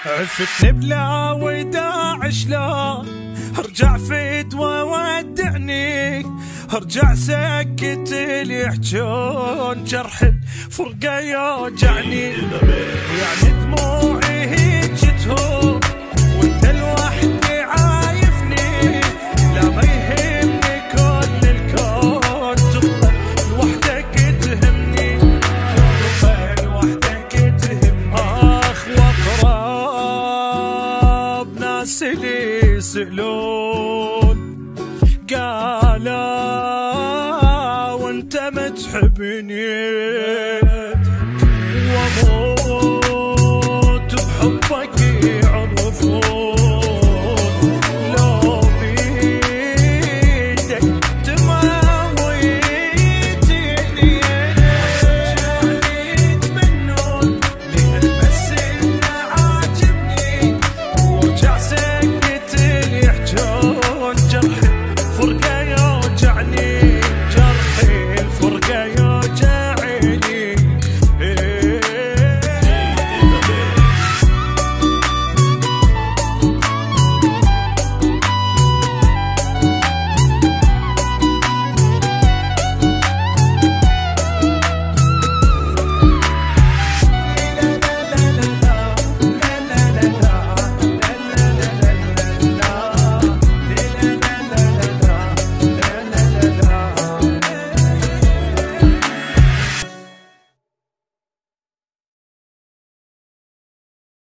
عفتني بلا وداع شلون ارجع فتوى ودعني، ارجع سكت اللي يحجون جرح الفرقة يوجعني، يعني دموعي هيك تهون وانت لوحدي عايفني، لا ما يهمني كل الكون تبقى لوحدك تهمني، تبقى لوحدك تهمني. اخ واقرب ناس اللي يسألون قالوا وانت ما تحبني، واموت بحبك يعرفون